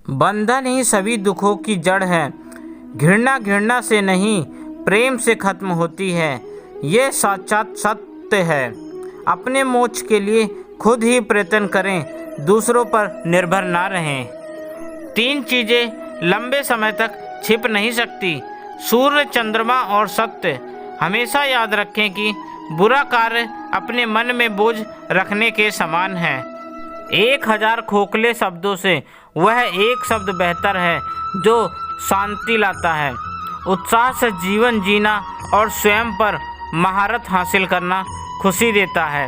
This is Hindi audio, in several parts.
बंधन ही सभी दुखों की जड़ है। घृणा घृणा से नहीं, प्रेम से खत्म होती है। ये साक्षात सत्य है। अपने मोक्ष के लिए खुद ही प्रयत्न करें, दूसरों पर निर्भर ना रहें। 3 चीज़ें लंबे समय तक छिप नहीं सकती, सूर्य, चंद्रमा और सत्य। हमेशा याद रखें कि बुरा कार्य अपने मन में बोझ रखने के समान है। 1000 खोखले शब्दों से वह एक शब्द बेहतर है जो शांति लाता है। उत्साह से जीवन जीना और स्वयं पर महारत हासिल करना खुशी देता है।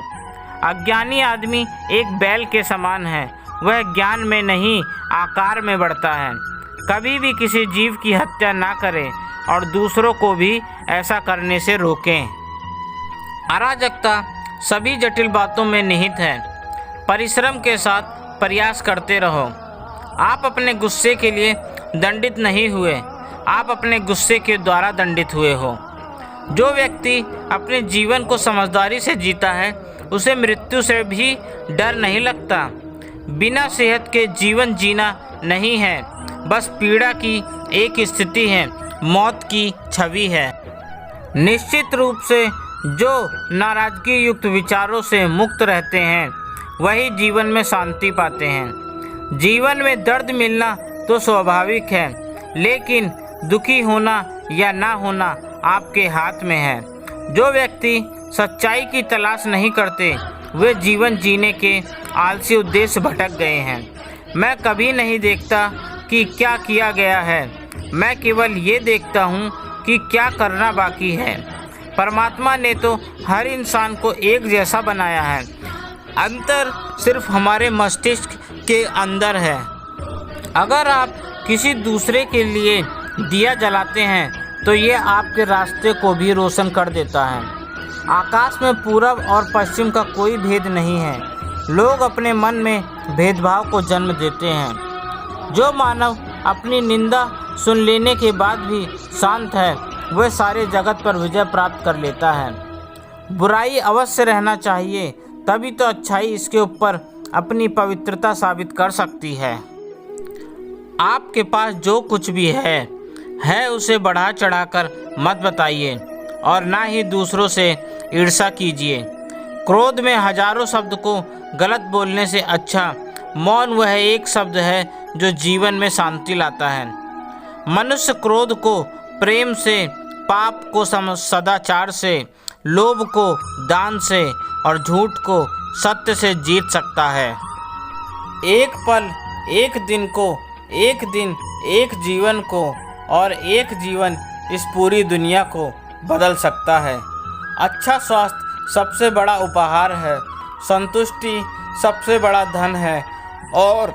अज्ञानी आदमी एक बैल के समान है, वह ज्ञान में नहीं आकार में बढ़ता है। कभी भी किसी जीव की हत्या ना करें और दूसरों को भी ऐसा करने से रोकें। अराजकता सभी जटिल बातों में निहित है। परिश्रम के साथ प्रयास करते रहो। आप अपने गुस्से के लिए दंडित नहीं हुए, आप अपने गुस्से के द्वारा दंडित हुए हो। जो व्यक्ति अपने जीवन को समझदारी से जीता है उसे मृत्यु से भी डर नहीं लगता। बिना सेहत के जीवन जीना नहीं है, बस पीड़ा की एक स्थिति है, मौत की छवि है। निश्चित रूप से जो नाराजगी युक्त विचारों से मुक्त रहते हैं वही जीवन में शांति पाते हैं। जीवन में दर्द मिलना तो स्वाभाविक है, लेकिन दुखी होना या ना होना आपके हाथ में है। जो व्यक्ति सच्चाई की तलाश नहीं करते वे जीवन जीने के आलसी उद्देश्य भटक गए हैं। मैं कभी नहीं देखता कि क्या किया गया है, मैं केवल ये देखता हूँ कि क्या करना बाकी है। परमात्मा ने तो हर इंसान को एक जैसा बनाया है, अंतर सिर्फ हमारे मस्तिष्क के अंदर है। अगर आप किसी दूसरे के लिए दिया जलाते हैं तो ये आपके रास्ते को भी रोशन कर देता है। आकाश में पूरब और पश्चिम का कोई भेद नहीं है। लोग अपने मन में भेदभाव को जन्म देते हैं। जो मानव अपनी निंदा सुन लेने के बाद भी शांत है वह सारे जगत पर विजय प्राप्त कर लेता है। बुराई अवश्य रहना चाहिए, तभी तो अच्छाई इसके ऊपर अपनी पवित्रता साबित कर सकती है। आपके पास जो कुछ भी है उसे बढ़ा चढ़ाकर मत बताइए और ना ही दूसरों से ईर्ष्या कीजिए। क्रोध में हजारों शब्द को गलत बोलने से अच्छा मौन वह एक शब्द है जो जीवन में शांति लाता है। मनुष्य क्रोध को प्रेम से, पाप को सदाचार से, लोभ को दान से और झूठ को सत्य से जीत सकता है। एक पल, एक दिन को, एक दिन एक जीवन को और एक जीवन इस पूरी दुनिया को बदल सकता है। अच्छा स्वास्थ्य सबसे बड़ा उपहार है, संतुष्टि सबसे बड़ा धन है और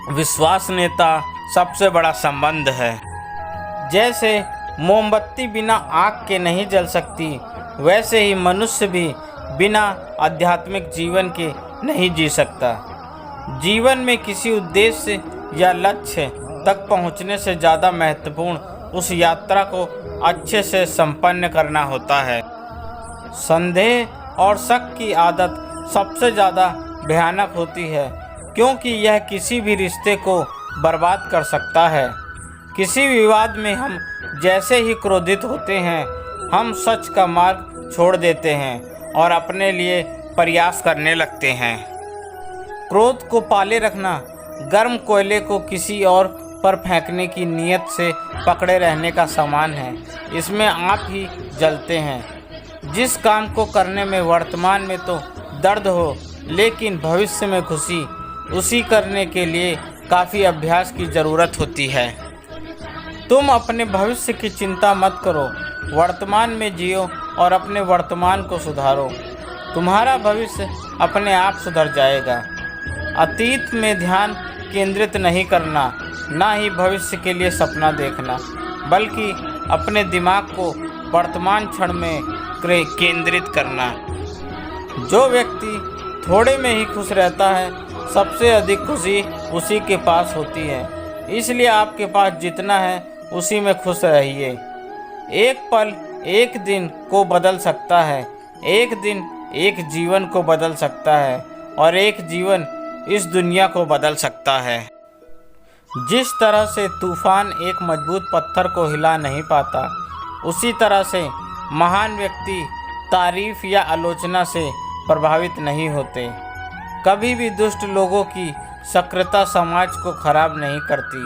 विश्वसनीयता सबसे बड़ा संबंध है। जैसे मोमबत्ती बिना आग के नहीं जल सकती, वैसे ही मनुष्य भी बिना आध्यात्मिक जीवन के नहीं जी सकता। जीवन में किसी उद्देश्य या लक्ष्य तक पहुंचने से ज़्यादा महत्वपूर्ण उस यात्रा को अच्छे से संपन्न करना होता है। संदेह और शक की आदत सबसे ज़्यादा भयानक होती है, क्योंकि यह किसी भी रिश्ते को बर्बाद कर सकता है। किसी विवाद में हम जैसे ही क्रोधित होते हैं, हम सच का मार्ग छोड़ देते हैं और अपने लिए प्रयास करने लगते हैं। क्रोध को पाले रखना गर्म कोयले को किसी और पर फेंकने की नीयत से पकड़े रहने का समान है। इसमें आप ही जलते हैं। जिस काम को करने में वर्तमान में तो दर्द हो, लेकिन भविष्य में खुशी, उसी करने के लिए काफ़ी अभ्यास की ज़रूरत होती है। तुम अपने भविष्य की चिंता मत करो, वर्तमान में जियो और अपने वर्तमान को सुधारो। तुम्हारा भविष्य अपने आप सुधर जाएगा। अतीत में ध्यान केंद्रित नहीं करना, ना ही भविष्य के लिए सपना देखना, बल्कि अपने दिमाग को वर्तमान क्षण में केंद्रित करना। जो व्यक्ति थोड़े में ही खुश रहता है, सबसे अधिक खुशी उसी के पास होती है। इसलिए आपके पास जितना है उसी में खुश रहिए। एक पल एक दिन को बदल सकता है, एक दिन एक जीवन को बदल सकता है और एक जीवन इस दुनिया को बदल सकता है। जिस तरह से तूफान एक मजबूत पत्थर को हिला नहीं पाता, उसी तरह से महान व्यक्ति तारीफ या आलोचना से प्रभावित नहीं होते। कभी भी दुष्ट लोगों की सक्रियता समाज को खराब नहीं करती,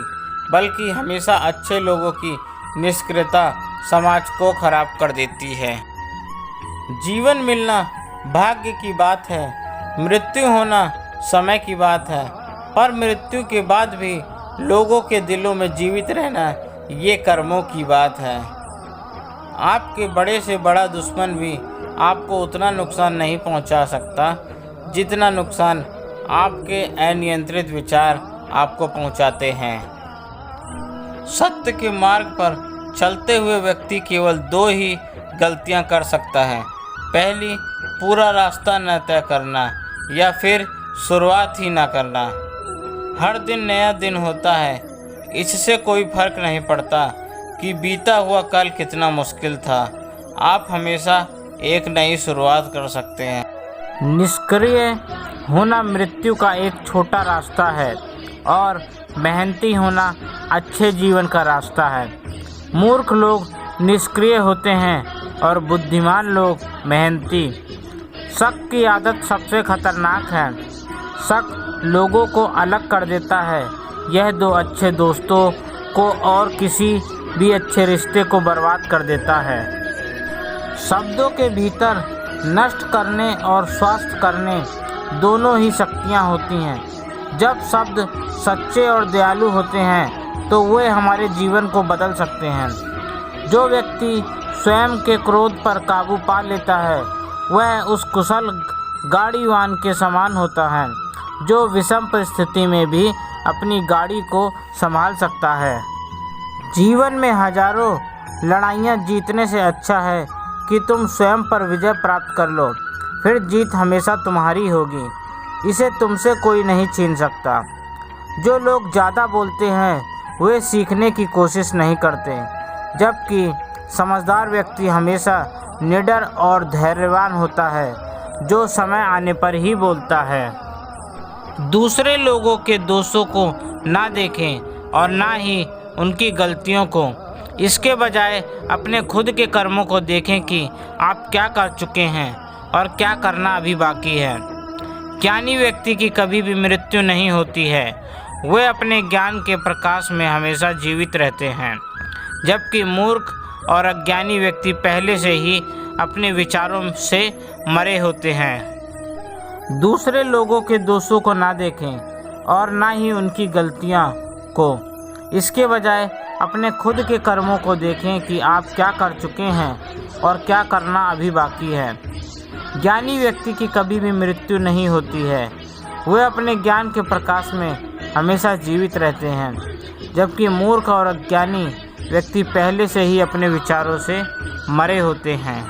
बल्कि हमेशा अच्छे लोगों की निष्क्रियता समाज को खराब कर देती है। जीवन मिलना भाग्य की बात है, मृत्यु होना समय की बात है, पर मृत्यु के बाद भी लोगों के दिलों में जीवित रहना ये कर्मों की बात है। आपके बड़े से बड़ा दुश्मन भी आपको उतना नुकसान नहीं पहुंचा सकता जितना नुकसान आपके अनियंत्रित विचार आपको पहुंचाते हैं। सत्य के मार्ग पर चलते हुए व्यक्ति केवल 2 ही गलतियां कर सकता है। पहली, पूरा रास्ता न तय करना, या फिर शुरुआत ही ना करना। हर दिन नया दिन होता है, इससे कोई फर्क नहीं पड़ता कि बीता हुआ कल कितना मुश्किल था। आप हमेशा एक नई शुरुआत कर सकते हैं। निष्क्रिय होना मृत्यु का एक छोटा रास्ता है और मेहनती होना अच्छे जीवन का रास्ता है। मूर्ख लोग निष्क्रिय होते हैं और बुद्धिमान लोग मेहनती। शक की आदत सबसे खतरनाक है। शक लोगों को अलग कर देता है। यह 2 अच्छे दोस्तों को और किसी भी अच्छे रिश्ते को बर्बाद कर देता है। शब्दों के भीतर नष्ट करने और स्वस्थ करने दोनों ही शक्तियाँ होती हैं। जब शब्द सच्चे और दयालु होते हैं तो वे हमारे जीवन को बदल सकते हैं। जो व्यक्ति स्वयं के क्रोध पर काबू पा लेता है वह उस कुशल गाड़ीवान के समान होता है जो विषम परिस्थिति में भी अपनी गाड़ी को संभाल सकता है। जीवन में हजारों लड़ाइयाँ जीतने से अच्छा है कि तुम स्वयं पर विजय प्राप्त कर लो, फिर जीत हमेशा तुम्हारी होगी। इसे तुमसे कोई नहीं छीन सकता। जो लोग ज़्यादा बोलते हैं वे सीखने की कोशिश नहीं करते, जबकि समझदार व्यक्ति हमेशा निडर और धैर्यवान होता है, जो समय आने पर ही बोलता है। दूसरे लोगों के दोषों को ना देखें और ना ही उनकी गलतियों को। इसके बजाय अपने खुद के कर्मों को देखें कि आप क्या कर चुके हैं और क्या करना अभी बाकी है। ज्ञानी व्यक्ति की कभी भी मृत्यु नहीं होती है। वे अपने ज्ञान के प्रकाश में हमेशा जीवित रहते हैं, जबकि मूर्ख और अज्ञानी व्यक्ति पहले से ही अपने विचारों से मरे होते हैं। दूसरे लोगों के दोषों को ना देखें और ना ही उनकी गलतियां को। इसके बजाय अपने खुद के कर्मों को देखें कि आप क्या कर चुके हैं और क्या करना अभी बाकी है। ज्ञानी व्यक्ति की कभी भी मृत्यु नहीं होती है। वे अपने ज्ञान के प्रकाश में हमेशा जीवित रहते हैं, जबकि मूर्ख और अज्ञानी व्यक्ति पहले से ही अपने विचारों से मरे होते हैं।